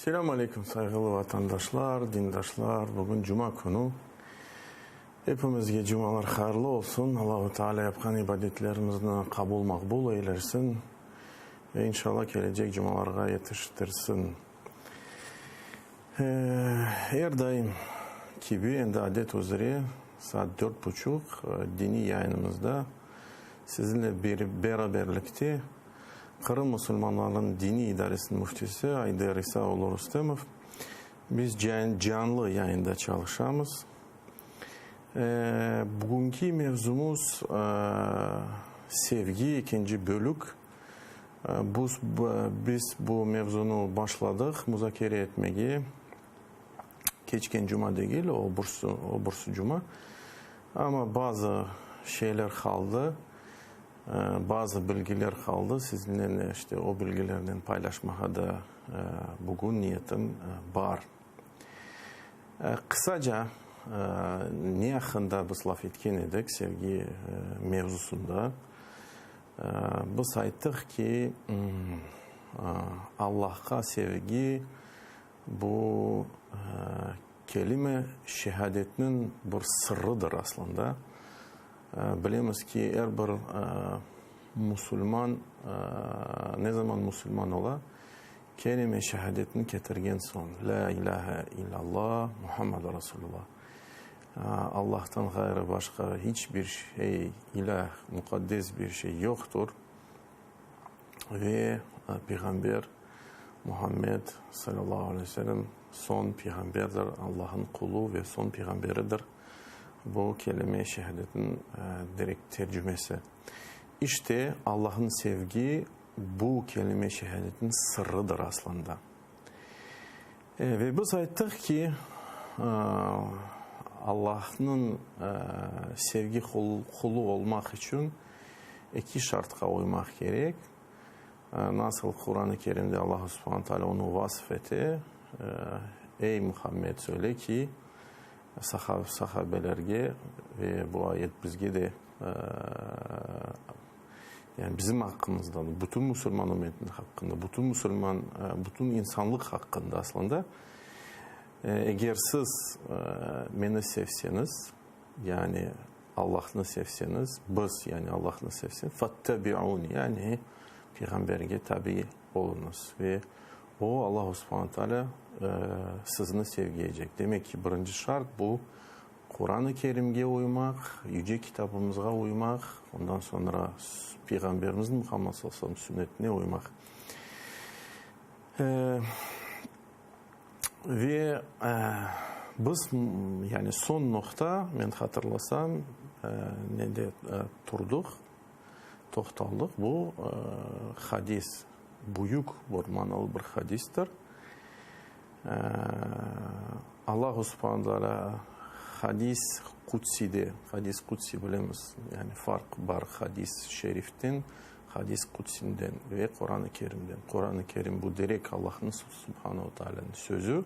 Selamun Aleyküm saygılı vatandaşlar, dindaşlar. Bugün Cuma günü. Hepimizge cumalar hayırlı olsun. Allah-u Teala yapkan ibadetlerimizden kabul makbul eylersin. Ve inşallah gelecek cumalarga yetiştirsin. Her daim gibi endi adet üzere saat 4:30 dini yayınımızda sizinle beraberlikte Kırım Müslümanların Dini İdaresinin müftisi Aydar İsaoğlu Rüstemov. Biz canlı yayında çalışamız. Bugünkü mevzumuz sevgi ikinci bölük. Biz bu mevzunu başladık müzakere etmeye. Geçken cuma değil, o bursu cuma. Ama bazı şeyler kaldı. Bazı bilgiler kaldı. Sizinle işte o bilgilerden paylaşmaya da bugün niyetim var. Kısaca ne hakkında biz laf etken edik sevgi mevzusunda. Biz ayttık ki Allah'a sevgi bu kelime şehadetinin bir sırrıdır aslında. Bilemiz ki her bir Müslüman ne zaman Müslüman ola kelime şehadetini getirgen son La ilahe illallah Muhammed Resulullah. Allah'tan gayrı başka hiçbir şey, ilah, mukaddes bir şey yoktur. Ve Peygamber Muhammed sallallahu aleyhi ve sellem son peygamberdir, Allah'ın kulu ve son peygamberidir. Bu kelime şehadetin direkt tercümesi. İşte Allah'ın sevgi bu kelime şehadetin sırrıdır aslında. Ve biz ayttık ki Allah'ın sevgi kulu olmak için iki şartka uymak gerek. Nasıl Kur'an-ı Kerim'de Allah subhanahu teala onu vasfetti. Ey Muhammed söyle ki sahabelerge ve bu ayet bizge de yani bizim hakkımızda, bütün Müslüman ümmetinin hakkında, bütün insanlık hakkında aslında eğer siz beni sevseniz, yani Allah'ını sevseniz, biz yani Allah'ını sevseniz, fattabi'uni yani Peygamberge tabi olunuz ve o Allah subhanahu teala sizni sevgileyecek. Demek ki birinci şart bu Kur'an-ı Kerim'e uymak, yüce kitabımıza uymak, ondan sonra Peygamberimizin Muhammed sallallahu aleyhi ve sellem sünnetine uymak. Ve biz yani son nokta ben hatırlasam ne de toxtaldık bu hadis. Büyük bir manalı bir hadistir. Allah subhanahu teala hadis kutsi bilemiz. Yani fark var hadis şeriften, hadis kutsinden ve Kur'an-ı Kerim'den. Kur'an-ı Kerim bu direkt Allah'ın subhanahu teala'nın sözü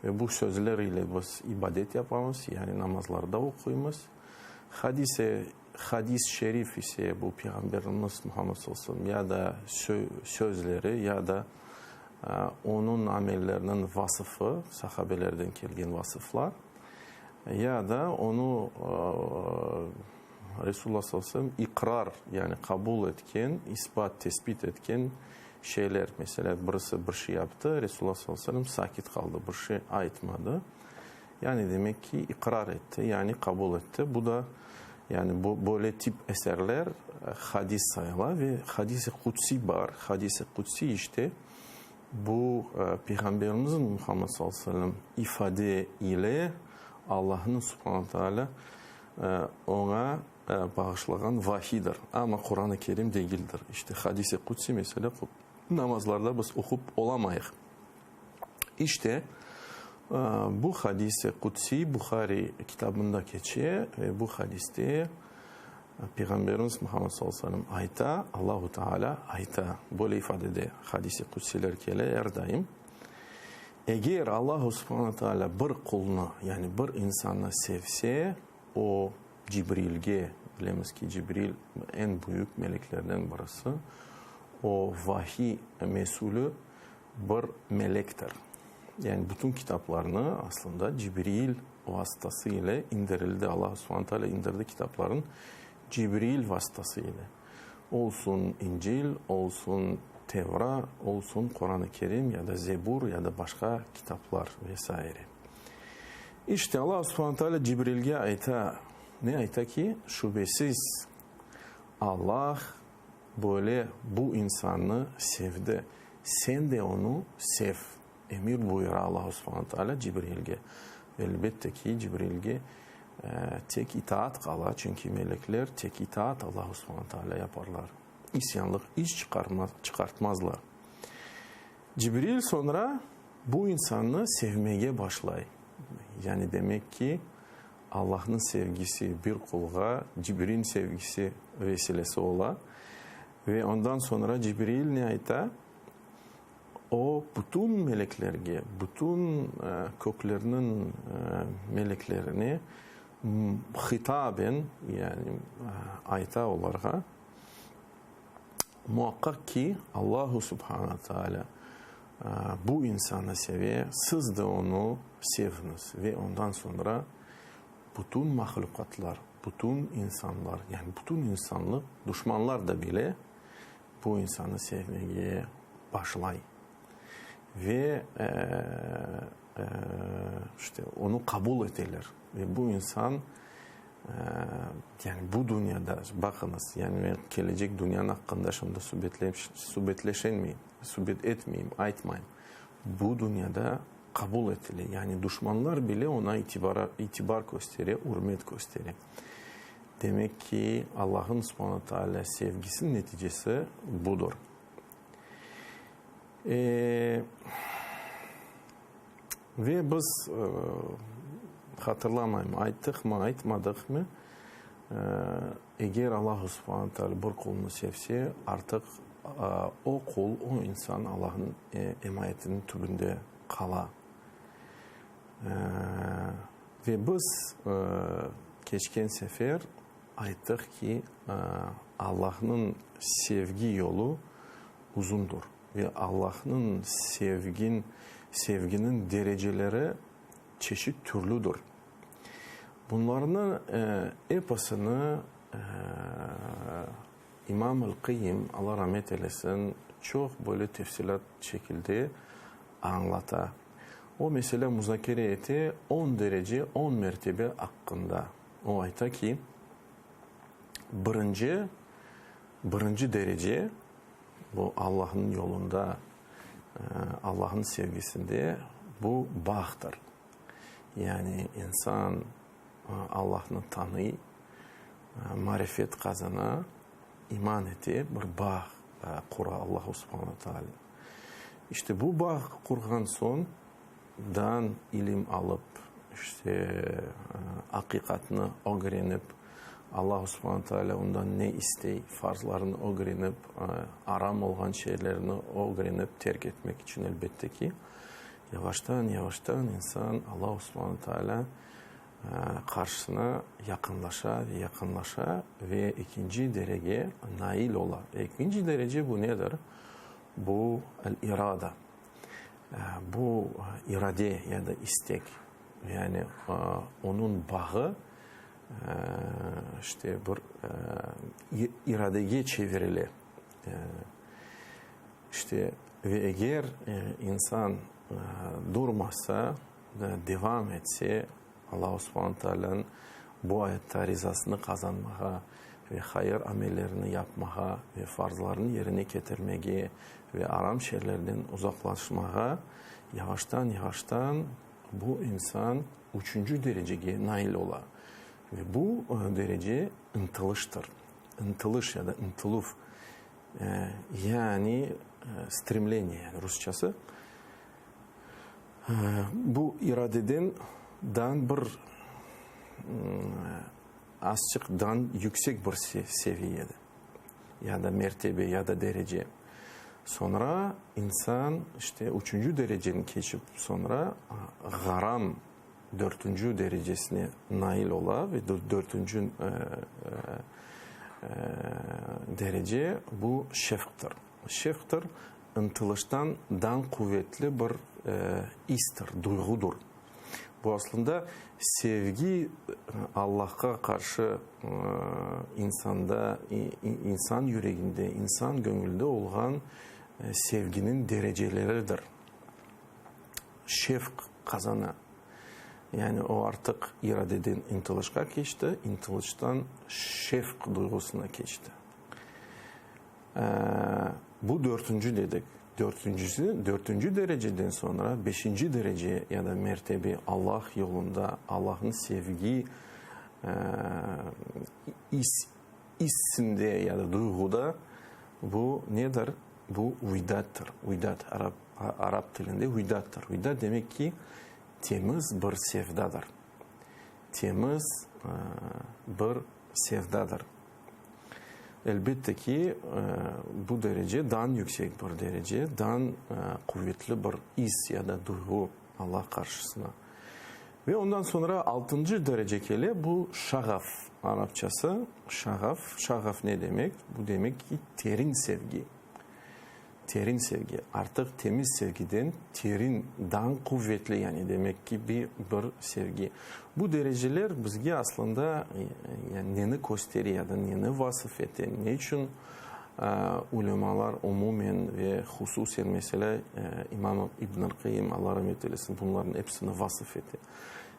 ve bu sözleriyle biz ibadet yapamız. Yani namazlarda okuyumuz. Hadis şerif ise bu Peygamberimiz Muhammed sallallahu aleyhi ve sellem ya da sözleri ya da onun amellerinin vasıfı, sahabelerden gelgen vasıflar ya da onu Resulullah sallallahu aleyhi ve sellem ikrar yani kabul etken, ispat, tespit etken şeyler. Mesela birisi bir şey yaptı, Resulullah sallallahu aleyhi ve sellem sakit kaldı, bir şey aytmadı. Yani demek ki ikrar etti, yani kabul etti. Bu da yani bu böyle tip eserler hadis sayılır ve hadis-i kutsi var. Hadis-i kutsi işte bu Peygamberimizin Muhammed sallallahu aleyhi ve sellem ifade ile Allah'ın subhanahu teala ona bağışlayan vahidir. Ama Kur'an-ı Kerim değildir. İşte hadis-i kutsi mesela namazlarda biz okup olamayız. İşte bu hadis-i kutsi Bukhari kitabında geçiyor ve bu hadiste Peygamberimiz Muhammed sallallahu aleyhi ve sellem ayta, Allahu Teala ayta böyle ifadede hadis-i kutsiler kele her daim. Eğer Allah subhanahu teala bir kulunu yani bir insanı sevse o Cibril'ge bilemiz ki Cibril en büyük meleklerden birisi. O vahiy mesulü bir melektir. Yani bütün kitaplarını aslında Cibril vasıtasıyla indirildi. Allah subhanahu teala indirdi kitapların Cibril vasıtasıyla. Olsun İncil, olsun Tevra, olsun Kur'an-ı Kerim ya da Zebur ya da başka kitaplar vesaire. İşte Allah subhanahu teala Cibril'e ayta, ne ayta ki? Şüphesiz Allah böyle bu insanı sevdi. Sen de onu sev. Emir buyuruyor Allah subhanahu teala Cibril'e. Elbette ki Cibril'e tek itaat kala. Çünkü melekler tek itaat Allah subhanahu teala yaparlar. İsyanlık iş çıkartmazlar. Cibril sonra bu insanı sevmeye başlay. Yani demek ki Allah'ın sevgisi bir kulga, Cibril'in sevgisi vesilesi ola. Ve ondan sonra Cibril ne ayta? O bütün meleklerine, bütün köklerinin meleklerini hitaben yani ayta olarak muhakkak ki Allahu Subhanahu Teala bu insanı seviyor, siz de onu seviniz ve ondan sonra bütün mahlukatlar, bütün insanlar yani bütün insanlık, düşmanlar da bile bu insanı sevmeye başlay ve işte onu kabul ederler ve bu insan yani bu dünyada bakınız yani gelecek dünyanın hakkında şimdi sübut etmeyeyim, aytmayayım. Bu dünyada kabul edilir. Yani düşmanlar bile ona itibar gösteriyor, hürmet gösteriyor. Demek ki Allah'ın subhanahu teala sevgisinin neticesi budur. Ve biz hatırlamayayım, ayttık mı, aytmadık mı? Eğer Allah subhanahu teala bir kulunu sevse artık o kul, o insan Allah'ın emanetinin tübünde kala. Ve biz geçen sefer ayttık ki Allah'ın sevgi yolu uzundur. Ve Allah'ın sevginin dereceleri çeşit türlüdür. Bunların epasını İmam el-Kayyim Allah rahmet eylesin çok böyle tefsilat şekilde anlata. O mesela müzakere etti 10 derece 10 mertebe hakkında. O ayta ki birinci derece bu Allah'ın yolunda Allah'ın sevgisinde bu bağdır. Yani insan Allah'ını tanıyı, marifet kazana, iman eti bir bağ kura Allah subhanahu teala. İşte bu bağ kurgan sondan ilim alıp işte hakikatini öğrenip Allah subhanahu teala ondan ne istey, farzlarını öğrenip aram olan şeylerini öğrenip terk etmek için elbette ki yavaştan insan Allah subhanahu teala karşısına yakınlaşa ve ikinci derece nail ola. İkinci derece bu nedir? Bu el-irada. Bu irade ya da istek. Yani onun bağı işte bir iradeye çevrilir. İşte ve eğer insan durmazsa, devam etse Allah subhanahu teala'nın bu ayette rızasını kazanmaya ve hayır amellerini yapmaya ve farzlarını yerine getirmeye ve aram şeylerden uzaklaşmaya yavaştan bu insan 3. dereceye nail ola. Ve bu derece intılıştır. İntılış ya da intıluf yani stремление yani Rusçası. Bu iradeden bir azıcıktan yüksek bir seviyede ya da mertebe ya da derece. Sonra insan işte 3. derecenin geçip sonra garam 4. derecesine nail ola ve 4. derece bu şefktir. Şefktir ıntılıştan kuvvetli bir istir, duygudur. Bu aslında sevgi Allah'a karşı insanda, insan yüreğinde, insan gönlünde olan sevginin dereceleridir. Şefk kazana. Yani o artık iradeden intılışa geçti, intılıştan şefk duygusuna geçti. Bu dördüncü dedik. Dördüncü dereceden sonra beşinci derece ya da mertebe Allah yolunda, Allah'ın sevgi hissinde ya da duyguda bu nedir? Bu vidattır. Vidat Arap dilinde vidattır. Vidat demek ki temiz bir sevdadır. Temiz bir sevdadır. Elbette ki bu derece daha yüksek bir derece, daha kuvvetli bir his ya da duygu Allah karşısına. Ve ondan sonra 6. derece gele bu şagaf Arapçası. Şagaf ne demek? Bu demek ki terin sevgi. Terin sevgi. Artık temiz sevgiden terin, daha kuvvetli yani demek ki bir sevgi. Bu dereceler bizge aslında yani neni gösteriyor ya da neni vasıf etti. Ne için ulemalar umumen ve hususen mesela İmam İbn-i Kayyim Allah rahmet eylesin bunların hepsini vasıf etti.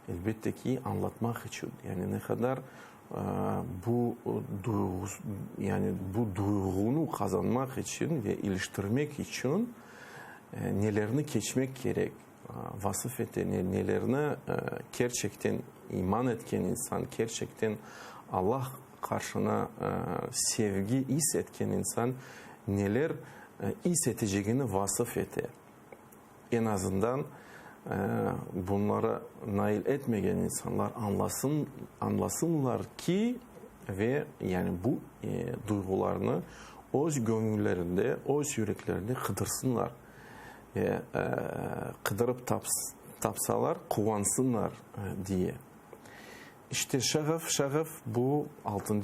Elbette ki anlatmak için yani ne kadar bu duygunu kazanmak için ve iliştirmek için nelerini geçmek gerek, vasıf eden nelerine gerçekten iman etken insan, gerçekten Allah karşına sevgi hissetken insan neler hissedeceğini vasıf etti. En azından bunlara nail etmeyen insanlar anlasınlar ki ve yani bu duygularını öz gönüllerinde, öz yüreklerinde kıdırsınlar. Kıdırıp tapsalar, kuvansınlar diye. İşte şagaf bu 6.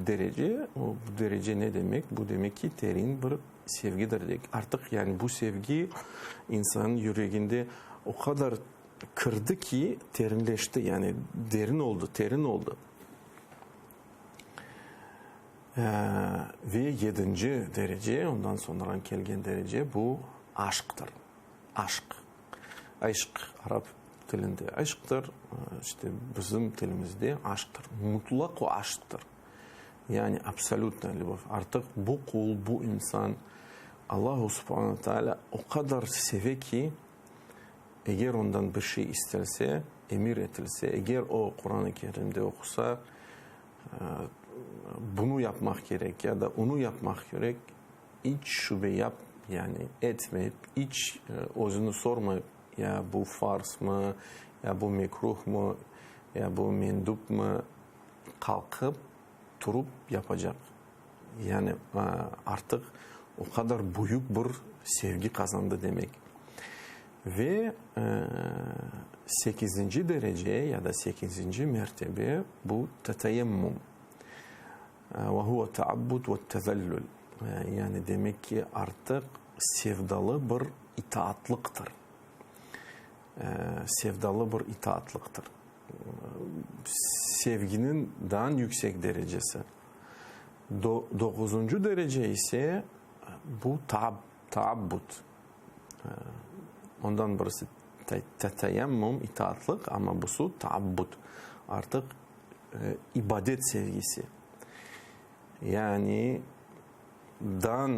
derece. Bu derece ne demek? Bu demek ki derin bir sevgidir. Artık yani bu sevgi insanın yüreğinde o kadar kırdı ki derinleşti. Yani derin oldu. Ve 7. derece, ondan sonra gelgen derece bu aşktır. Aşk Arap dilinde aşktır. İşte bizim dilimizde aşktır. Mutlak o aşktır. Yani absolut artık bu kul, bu insan Allah subhanahu teala o kadar sever ki eğer ondan bir şey isterse, emir etilse, eğer o Kur'an-ı Kerim'de okusa bunu yapmak gerek ya da onu yapmak gerek, hiç şüphe etmeyip, hiç özünü sormayıp ya bu farz mı, ya bu mekruh mu, ya bu mendup mu kalkıp durup yapacak. Yani artık o kadar büyük bir sevgi kazandı demek. Ve 8. derece ya da 8. mertebe bu teteyemmüm. Ve huve taabbud ve tezellül. Yani demek ki artık sevdalı bir itaatlıktır. Sevginin daha yüksek derecesi. 9. derece ise bu taabbud. Ondan birisi teteyemmüm, itaatlık ama bu taabbud. Artık ibadet sevgisi. Yani daha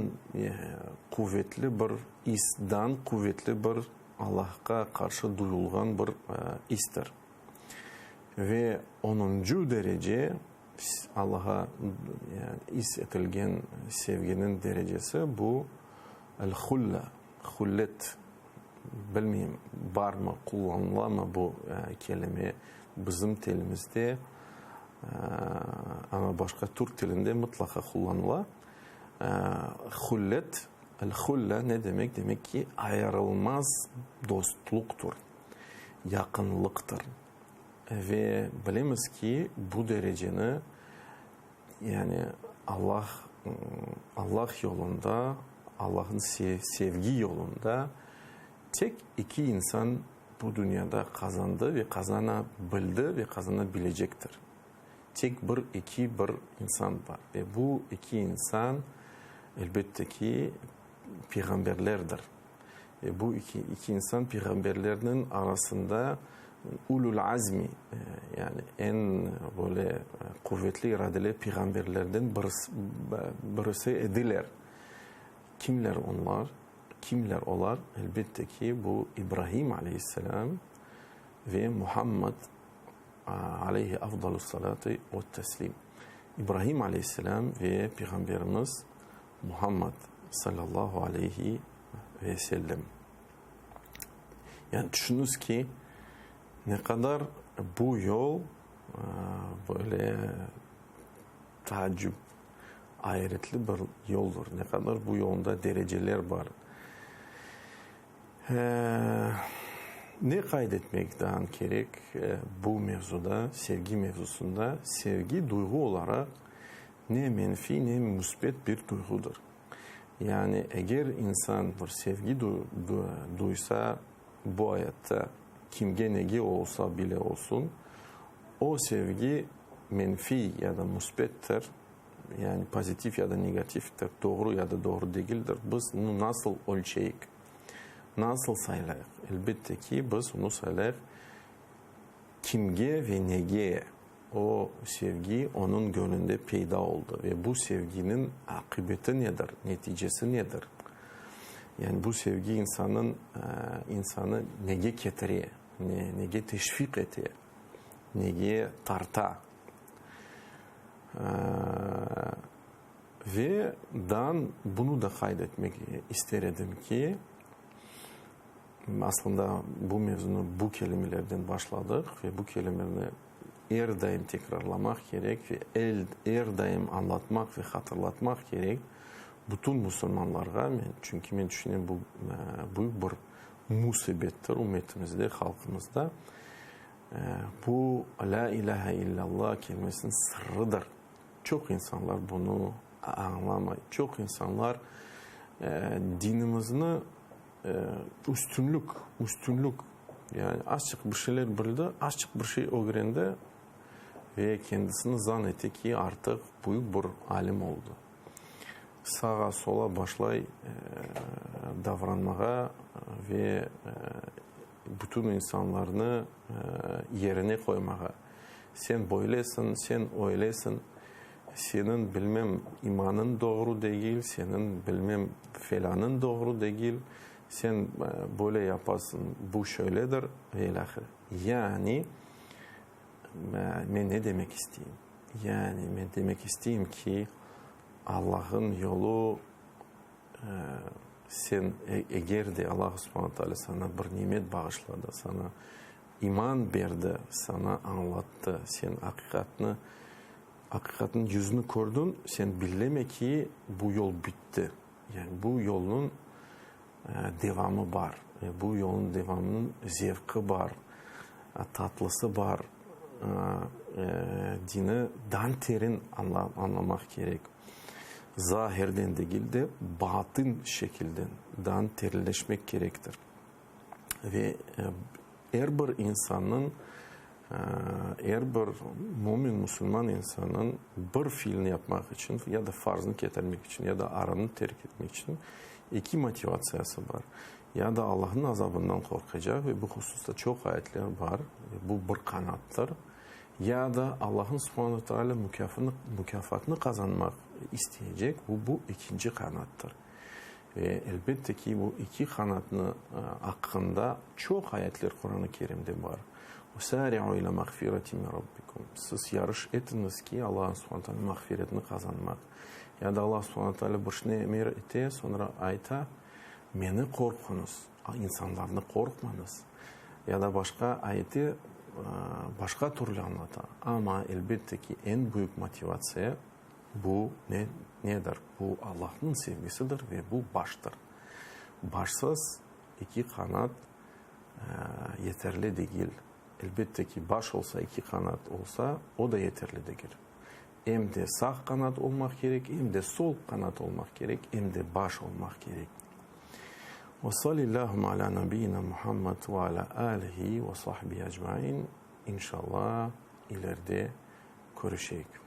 kuvvetli bir hisden, kuvvetli bir Allah'a karşı duyulgan bir histir. Ve 10. derece Allah'a hissedilgen sevginin derecesi bu el-hulla, hullet. Bilmiyorum var mı, kullanılan mı bu kelime bizim dilimizde ama başka Türk dilinde mutlaka kullanılan. Hullet, el-hulla ne demek? Demek ki ayrılmaz dostluktur, yakınlıktır. Ve bilemiz ki bu dereceni yani Allah yolunda Allah'ın sevgi yolunda tek iki insan bu dünyada kazandı ve kazanabildi ve kazanabilecektir. Tek bir insan var ve bu iki insan elbette ki peygamberlerdir. Bu iki insan peygamberlerinin arasında ulul azmi, yani en böyle kuvvetli iradeli peygamberlerden birisi ediler. Kimler onlar? Kimler olar? Elbette ki bu İbrahim Aleyhisselam ve Muhammed aleyhi afdalus salatu ve teslim. İbrahim Aleyhisselam ve Peygamberimiz Muhammed sallallahu aleyhi ve sellem. Yani düşününüz ki ne kadar bu yol böyle tacip, hayretli bir yoldur. Ne kadar bu yolda dereceler var. Ne kaydetmekten gerek bu mevzuda, sevgi mevzusunda? Sevgi duygu olarak ne menfi ne müsbet bir duygudur. Yani eğer insan bir sevgi duysa bu hayatta kimge nege olsa bile olsun, o sevgi menfi ya da müsbettir. Yani pozitif ya da negatiftir, doğru ya da doğru değildir. Biz bunu nasıl ölçeyik? Nasıl sayılır? Elbette ki biz onu sayılır kimge ve nege. O sevgi onun gönlünde peyda oldu ve bu sevginin akıbeti nedir? Neticesi nedir? Yani bu sevgi insanı nege getiriyor, nege teşvik ediyor, nege tarta. Ve bunu da kaydetmek isterdim ki aslında bu mevzunu bu kelimelerden başladık ve bu kelimeleri her daim tekrarlamak gerek ve her daim anlatmak ve hatırlatmak gerek bütün Müslümanlara. Çünkü ben düşünüyorum bu büyük bir musibettir ümmetimizde, halkımızda. Bu La ilahe illallah kelimesinin sırrıdır. Çok insanlar bunu anlamıyor. Çok insanlar dinimizin üstünlük yani azıcık bir şeyler bildi, azıcık bir şey öğrendi ve kendisini zannetti ki artık büyük bir alim oldu. Sağa sola başlay davranmaya ve bütün insanlarını yerine koymaya. Sen böylesin, sen öylesin. Senin bilmem imanın doğru değil, senin bilmem falanın doğru değil. Sen böyle yaparsın, bu şöyledir ve ilahir. Yani ben ne demek isteyeyim? Yani ben demek isteyeyim ki Allah'ın yolu sen eğer de Allah subhanahu teala sana bir nimet bağışladı, sana iman verdi, sana anlattı, sen hakikatin yüzünü gördün, sen bileme ki bu yol bitti. Yani bu yolun devamı var. Bu yolun devamının zevki var, tatlısı var. Dini terin anlamak gerek. Zahirden değil de batın şekilden terileşmek gerektir. Ve her bir insanın, her bir mümin Müslüman insanın bir fiilini yapmak için ya da farzını getirmek için ya da aranı terk etmek için iki motivasyası var. Ya da Allah'ın azabından korkacak ve bu hususta çok ayetler var. Bu bir kanattır. Ya da Allah'ın subhanahu teala mükafatını kazanmak isteyecek. Bu ikinci kanattır. Ve elbette ki bu iki kanatın hakkında çok ayetler Kur'an-ı Kerim'de var. وَسَارِعُوا اِلَى مَغْفِرَةٍ مِنْ رَبِّكُمْ Siz yarış etiniz ki Allah'ın subhanahu teala mağfiretini kazanmak. Ya da Allah subhanahu teala bir şey emir etti, sonra ayta beni korkunuz, insanlarını korkmanız. Ya da başka ayeti başka türlü anlatar. Ama elbette ki en büyük motivasyon bu nedir? Bu Allah'ın sevgisidir ve bu baştır. Başsız iki kanat yeterli değil. Elbette ki baş olsa, iki kanat olsa o da yeterli değil. hem de sağ kanat olmak gerek, hem de sol kanat olmak gerek, hem de baş olmak gerek. Ve sallallahu ala nebiyyina Muhammed ve ala alihi ve sahbihi ecmaîn. İnşallah ileride görüşecek.